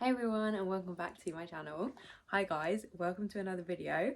Hey everyone, and welcome back to my channel. Hi guys, welcome to another video.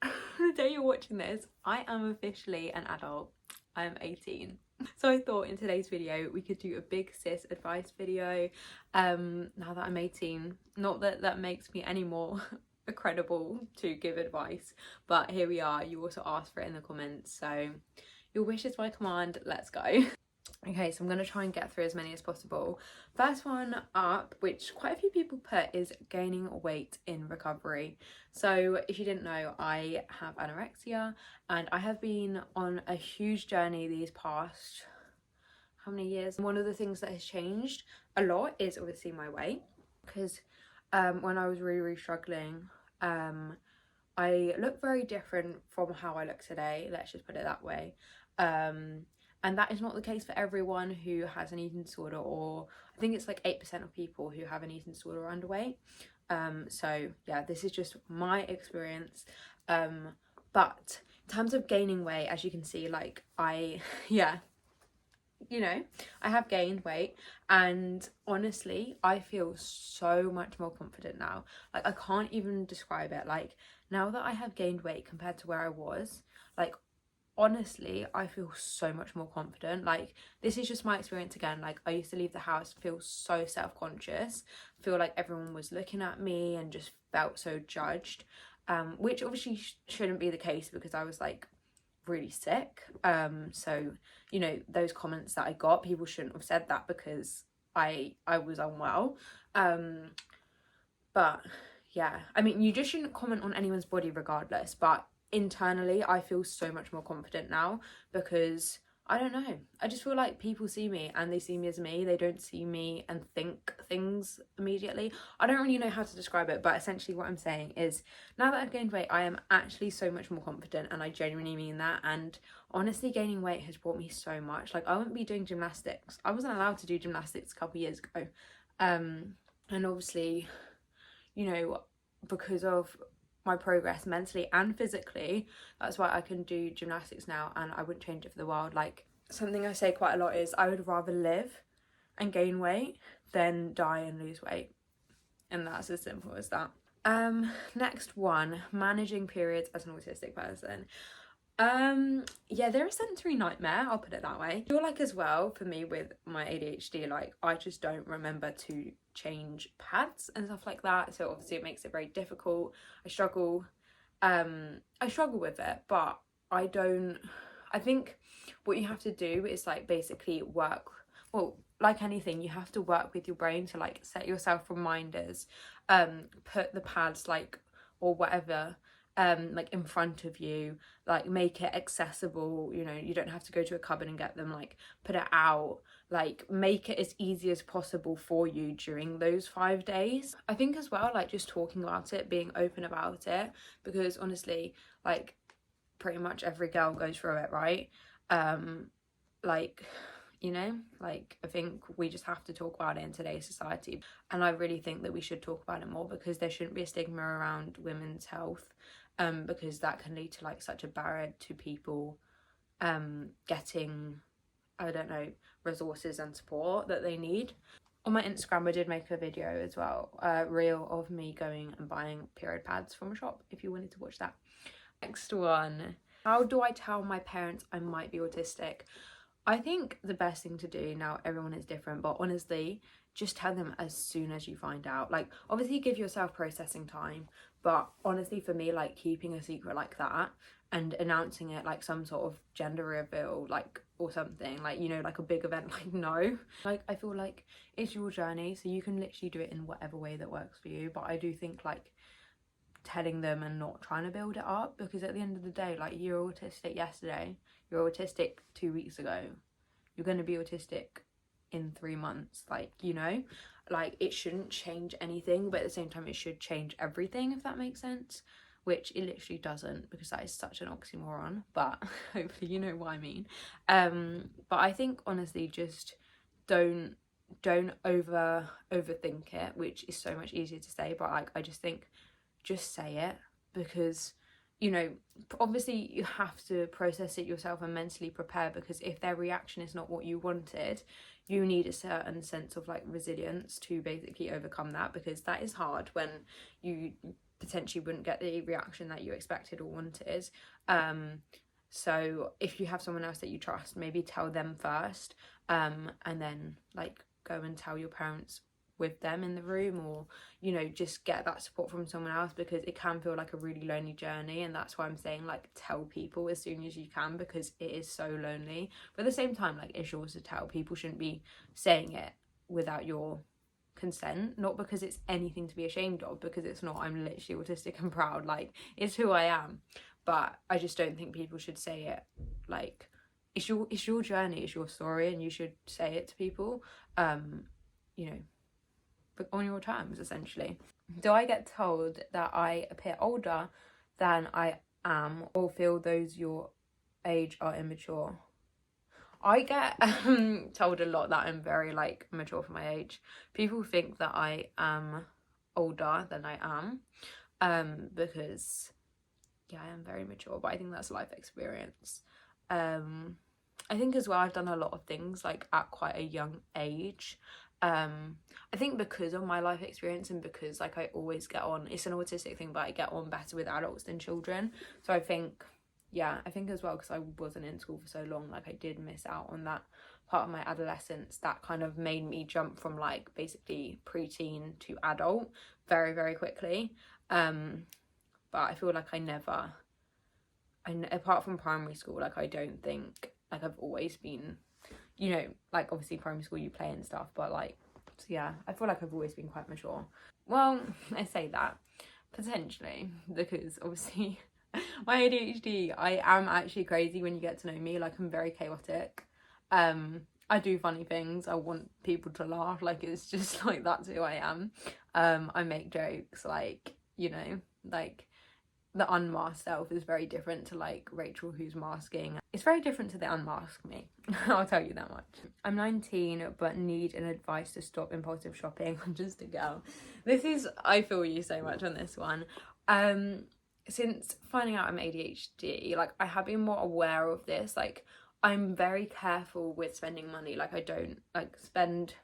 The day you're watching this, I am officially an adult. I am 18. So I thought in today's video we could do a big sis advice video now that I'm 18. Not that that makes me any more credible to give advice, but here we are. You also asked for it in the comments, so your wish is my command. Let's go. Okay, so I'm going to try and get through as many as possible. First one up, which quite a few people put, is gaining weight in recovery. So if you didn't know, I have anorexia and I have been on a huge journey these past, how many years? One of the things that has changed a lot is obviously my weight, because when I was really struggling, I look very different from how I look today, let's just put it that way. And that is not the case for everyone who has an eating disorder, or I think it's like 8% of people who have an eating disorder are underweight. So yeah, this is just my experience. But in terms of gaining weight, as you can see, like I have gained weight, and honestly I feel so much more confident now. Like I can't even describe it. Like now that I have gained weight compared to where I was, like honestly I feel so much more confident. Like this is just my experience again. Like I used to leave the house, feel so self-conscious, feel like everyone was looking at me and just felt so judged, which obviously shouldn't be the case because I was like really sick. So you know, those comments that I got, people shouldn't have said that because I was unwell. But yeah, I mean, you just shouldn't comment on anyone's body regardless, but internally I feel so much more confident now because I don't know, I just feel like people see me and they see me as me. They don't see me and think things immediately. I don't really know how to describe it, but essentially what I'm saying is now that I've gained weight, I am actually so much more confident, and I genuinely mean that. And honestly, gaining weight has brought me so much. Like I wouldn't be doing gymnastics. I wasn't allowed to do gymnastics a couple years ago. And obviously, you know, because of my progress mentally and physically, that's why I can do gymnastics now, and I wouldn't change it for the world. Like something I say quite a lot is I would rather live and gain weight than die and lose weight, and that's as simple as that. Next one, managing periods as an autistic person. Yeah, they're a sensory nightmare, I'll put it that way. I feel like as well for me with my ADHD, like I just don't remember to change pads and stuff like that, so obviously it makes it very difficult. I struggle with it, but I think what you have to do is like basically work, well, like anything, you have to work with your brain to like set yourself reminders, put the pads like or whatever like in front of you, like make it accessible. You know, you don't have to go to a cupboard and get them. Like put it out, like make it as easy as possible for you during those 5 days. I think as well, like just talking about it, being open about it, because honestly, like pretty much every girl goes through it, right? Like, you know, like I think we just have to talk about it in today's society, and I really think that we should talk about it more because there shouldn't be a stigma around women's health, because that can lead to like such a barrier to people getting, I don't know, resources and support that they need. On my Instagram I did make a video as well, a reel of me going and buying period pads from a shop, if you wanted to watch that. Next one, how do I tell my parents I might be autistic? I think the best thing to do, now everyone is different, but honestly just tell them as soon as you find out. Like obviously give yourself processing time, but honestly for me, like keeping a secret like that and announcing it like some sort of gender reveal, like, or something, like, you know, like a big event, like no, like I feel like it's your journey, so you can literally do it in whatever way that works for you. But I do think like telling them and not trying to build it up, because at the end of the day, like you're autistic yesterday, you're autistic 2 weeks ago, you're going to be autistic in 3 months. Like, you know, like it shouldn't change anything, but at the same time it should change everything, if that makes sense, which it literally doesn't, because that is such an oxymoron, but hopefully you know what I mean. But I think honestly just don't overthink it, which is so much easier to say, but like I just think just say it, because you know, obviously you have to process it yourself and mentally prepare, because if their reaction is not what you wanted, you need a certain sense of like resilience to basically overcome that, because that is hard when you potentially wouldn't get the reaction that you expected or wanted. So if you have someone else that you trust, maybe tell them first, and then like go and tell your parents with them in the room, or you know, just get that support from someone else, because it can feel like a really lonely journey. And that's why I'm saying like tell people as soon as you can, because it is so lonely. But at the same time, like it's yours to tell. People shouldn't be saying it without your consent, not because it's anything to be ashamed of, because it's not. I'm literally autistic and proud, like it's who I am. But I just don't think people should say it like it's your journey, it's your story, and you should say it to people, you know, but on your terms, essentially. Do I get told that I appear older than I am, or feel those your age are immature? I get told a lot that I'm very like mature for my age. People think that I am older than I am, because yeah, I am very mature, but I think that's life experience. I think as well I've done a lot of things like at quite a young age. I think because of my life experience, and because like I always get on, it's an autistic thing, but I get on better with adults than children. So I think, yeah, I think as well because I wasn't in school for so long, like I did miss out on that part of my adolescence that kind of made me jump from like basically preteen to adult very, very quickly. But I feel like apart from primary school, like I don't think like I've always been, you know, like obviously primary school you play and stuff, but like, so yeah, I feel like I've always been quite mature. Well, I say that potentially because obviously my ADHD, I am actually crazy when you get to know me. Like I'm very chaotic. I do funny things. I want people to laugh. Like it's just like that's who I am. I make jokes, like, you know, like the unmasked self is very different to like Rachel who's masking. It's very different to the unmasked me. I'll tell you that much. I'm 19 but need an advice to stop impulsive shopping. I'm just a girl. I feel you so much on this one. Since finding out I'm ADHD, like I have been more aware of this. Like I'm very careful with spending money. Like I don't like spend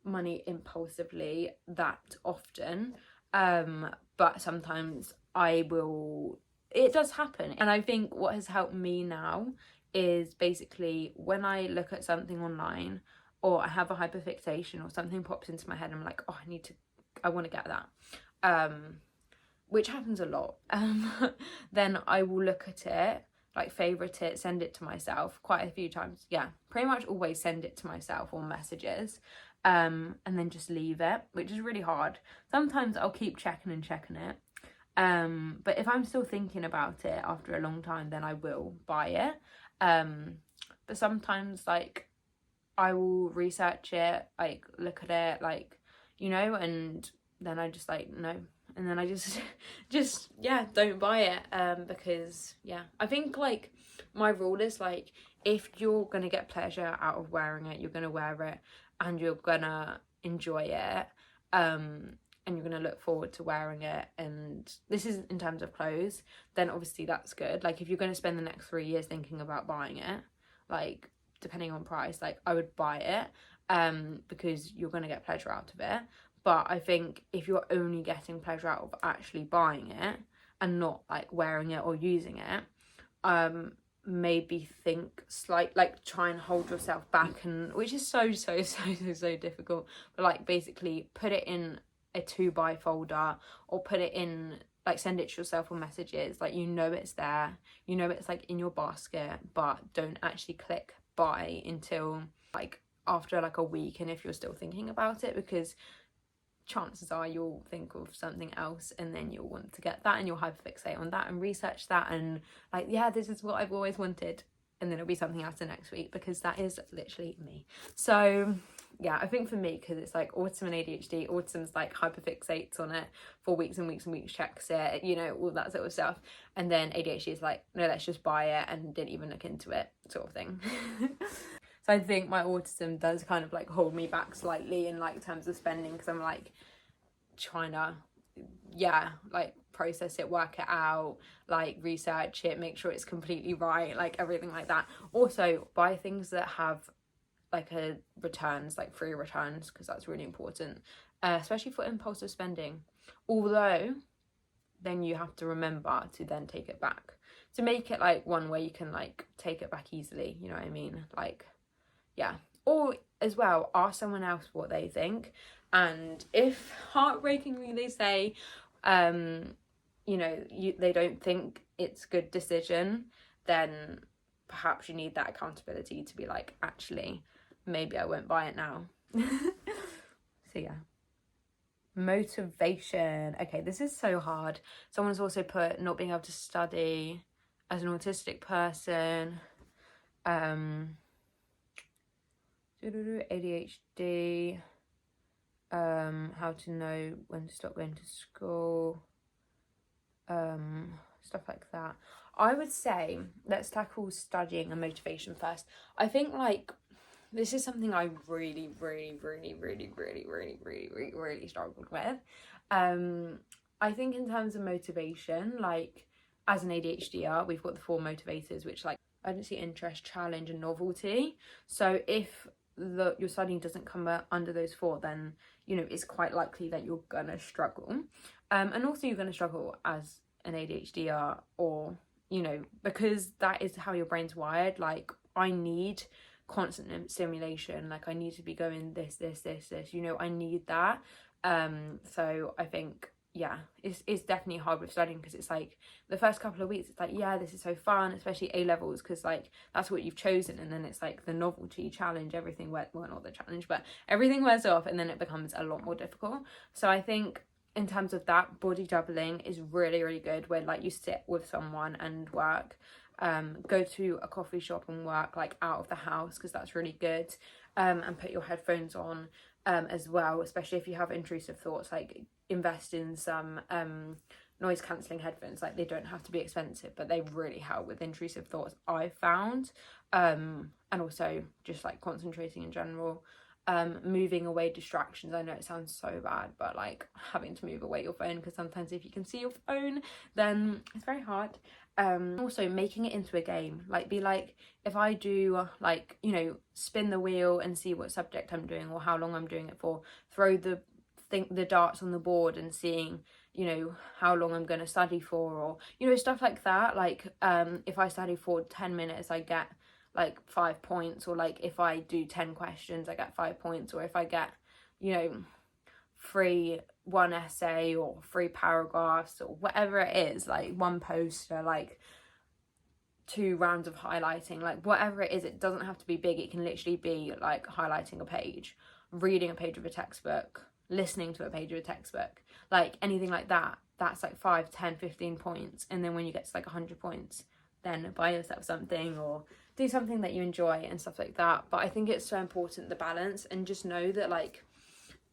money impulsively that often. But sometimes it does happen. And I think what has helped me now is basically when I look at something online or I have a hyperfixation or something pops into my head, I'm like, oh, I want to get that. Which happens a lot. Then I will look at it, like favorite it, send it to myself quite a few times. Yeah, pretty much always send it to myself or messages. And then just leave it, which is really hard. Sometimes I'll keep checking it. But if I'm still thinking about it after a long time, then I will buy it. But sometimes like I will research it, like look at it, like, you know, and then I just like no, and then I just yeah, don't buy it. Because yeah, I think like my rule is like if you're gonna get pleasure out of wearing it, you're gonna wear it and you're gonna enjoy it. And you're going to look forward to wearing it, and this is in terms of clothes, then obviously that's good. Like if you're going to spend the next 3 years thinking about buying it, like depending on price, like I would buy it, because you're going to get pleasure out of it. But I think if you're only getting pleasure out of actually buying it and not like wearing it or using it, maybe think like try and hold yourself back, and which is so difficult, but like basically put it in a to buy folder or put it in, like send it to yourself on messages, like you know it's there, you know it's like in your basket, but don't actually click buy until like after like a week. And if you're still thinking about it, because chances are you'll think of something else and then you'll want to get that and you'll hyperfixate on that and research that and like, yeah, this is what I've always wanted, and then it'll be something else the next week, because that is literally me. So yeah, I think for me, because it's like autism and ADHD, autism's like hyperfixates on it for weeks and weeks and weeks, checks it, you know, all that sort of stuff, and then ADHD is like, no, let's just buy it and didn't even look into it sort of thing. So I think my autism does kind of like hold me back slightly in like terms of spending, because I'm like trying to yeah, like process it, work it out, like research it, make sure it's completely right, like everything like that. Also buy things that have like a returns, like free returns, because that's really important, especially for impulsive spending. Although then you have to remember to then take it back, to make it like one where you can like take it back easily, you know what I mean? Like, yeah. Or as well, ask someone else what they think, and if heartbreakingly they say you know, they don't think it's a good decision, then perhaps you need that accountability to be like, actually, maybe I won't buy it now. So yeah. Motivation. Okay, this is so hard. Someone's also put not being able to study as an autistic person, ADHD, how to know when to stop going to school, stuff like that. I would say let's tackle studying and motivation first. I think like this is something I really struggled with. I think in terms of motivation, like as an ADHDer, we've got the 4 motivators, which like urgency, interest, challenge, and novelty. So if your studying doesn't come under those 4, then you know it's quite likely that you're gonna struggle. And also you're gonna struggle as an ADHDer, or you know, because that is how your brain's wired. Like I need constant stimulation, like I need to be going this, you know, I need that. So I think yeah, it's definitely hard with studying, because it's like the first couple of weeks it's like, yeah, this is so fun, especially A levels, because like that's what you've chosen, and then it's like the novelty, challenge, everything well, not the challenge, but everything wears off, and then it becomes a lot more difficult. So I think in terms of that, body juggling is really good, where like you sit with someone and work, go to a coffee shop and work like out of the house, because that's really good, and put your headphones on as well, especially if you have intrusive thoughts. Like invest in some noise cancelling headphones. Like they don't have to be expensive, but they really help with intrusive thoughts, I've found, and also just like concentrating in general. Moving away distractions. I know it sounds so bad, but like having to move away your phone, because sometimes if you can see your phone, then it's very hard. Also making it into a game. Like be like, if I do like, you know, spin the wheel and see what subject I'm doing or how long I'm doing it for, throw the darts on the board and seeing, you know, how long I'm going to study for, or you know, stuff like that. Like if I study for 10 minutes I get like 5 points, or like if I do 10 questions I get 5 points, or if I get, you know, one essay or 3 paragraphs or whatever it is, like 1 poster, like 2 rounds of highlighting, like whatever it is. It doesn't have to be big. It can literally be like highlighting a page, reading a page of a textbook, listening to a page of a textbook, like anything like that. That's like 5, 10, 15 points. And then when you get to like 100 points, then buy yourself something or do something that you enjoy and stuff like that. But I think it's so important, the balance, and just know that like,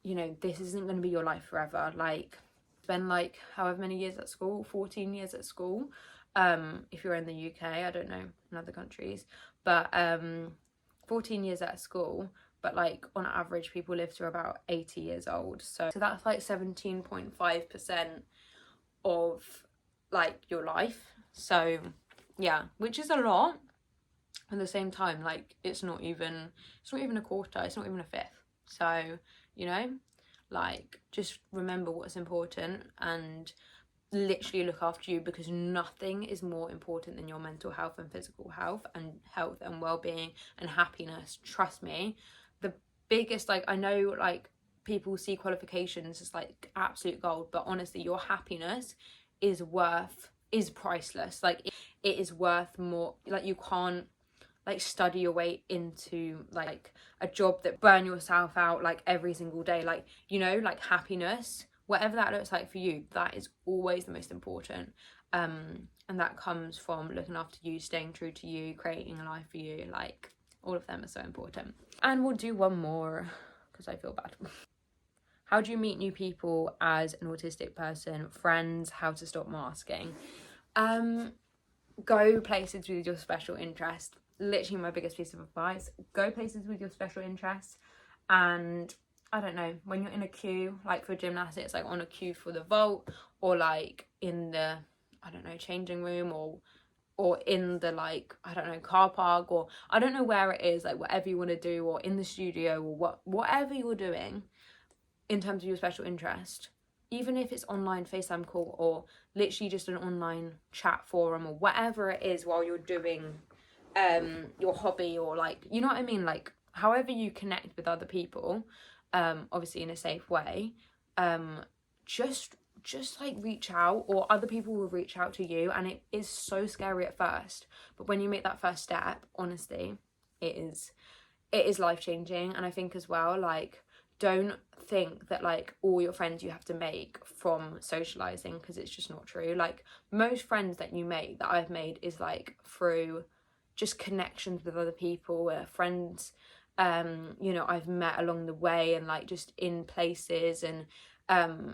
you know, this isn't going to be your life forever. Like spend like however many years at school, 14 years at school, if you're in the UK, I don't know in other countries, but 14 years at school, but like on average people live to about 80 years old, so that's like 17.5% of like your life. So yeah, which is a lot. At the same time, like it's not even a quarter, it's not even a fifth. So, you know, like just remember what's important and literally look after you, because nothing is more important than your mental health and physical health and well-being and happiness. Trust me. The biggest, like, I know like people see qualifications as like absolute gold, but honestly your happiness is priceless. Like it is worth more. Like you can't like study your way into like a job that burn yourself out like every single day. Like, you know, like happiness, whatever that looks like for you, that is always the most important, and that comes from looking after you, staying true to you, creating a life for you. Like all of them are so important. And we'll do one more because I feel bad. How do you meet new people as an autistic person? Friends, how to stop masking. Go places with your special interest. Literally my biggest piece of advice. Go places with your special interests, and I don't know, when you're in a queue, like for gymnastics, like on a queue for the vault, or like in the, I don't know, changing room, or in the, like, I don't know, car park, or I don't know where it is, like whatever you want to do, or in the studio, or whatever you're doing in terms of your special interest, even if it's online FaceTime call, or literally just an online chat forum, or whatever it is while you're doing your hobby, or like, you know what I mean, like however you connect with other people, obviously in a safe way, just like reach out, or other people will reach out to you. And it is so scary at first, but when you make that first step, honestly, it is life-changing. And I think as well, like, don't think that like all your friends you have to make from socializing, because it's just not true. Like, most friends that you make, that I've made, is like through just connections with other people, friends, you know, I've met along the way, and like just in places, and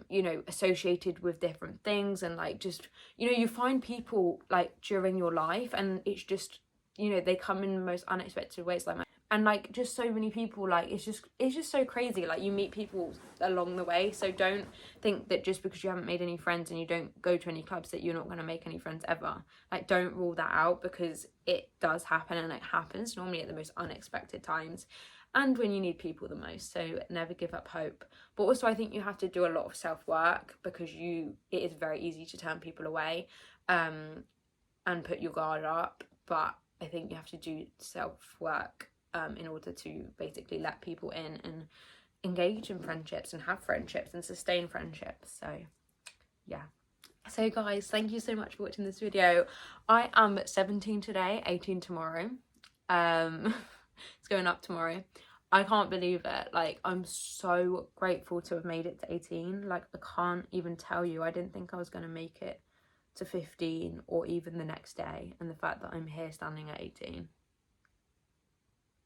you know, associated with different things, and like just, you know, you find people like during your life, and it's just, you know, they come in the most unexpected ways, like and like just so many people, like it's just so crazy, like you meet people along the way. So don't think that just because you haven't made any friends and you don't go to any clubs that you're not going to make any friends ever. Like, don't rule that out, because it does happen, and it happens normally at the most unexpected times, and when you need people the most. So never give up hope. But also, I think you have to do a lot of self-work, because it is very easy to turn people away and put your guard up. But I think you have to do self-work in order to basically let people in and engage in friendships, and have friendships, and sustain friendships. So yeah. So guys, thank you so much for watching this video. I am 17 today, 18 tomorrow. It's going up tomorrow. I can't believe it. Like, I'm so grateful to have made it to 18. Like, I can't even tell you. I didn't think I was going to make it to 15, or even the next day. And the fact that I'm here standing at 18,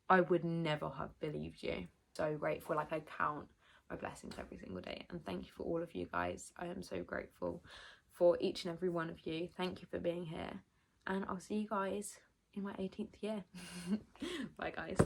I would never have believed you. So grateful. Like, I count my blessings every single day. And thank you for all of you guys. I am so grateful for each and every one of you. Thank you for being here. And I'll see you guys in my 18th year. Bye guys.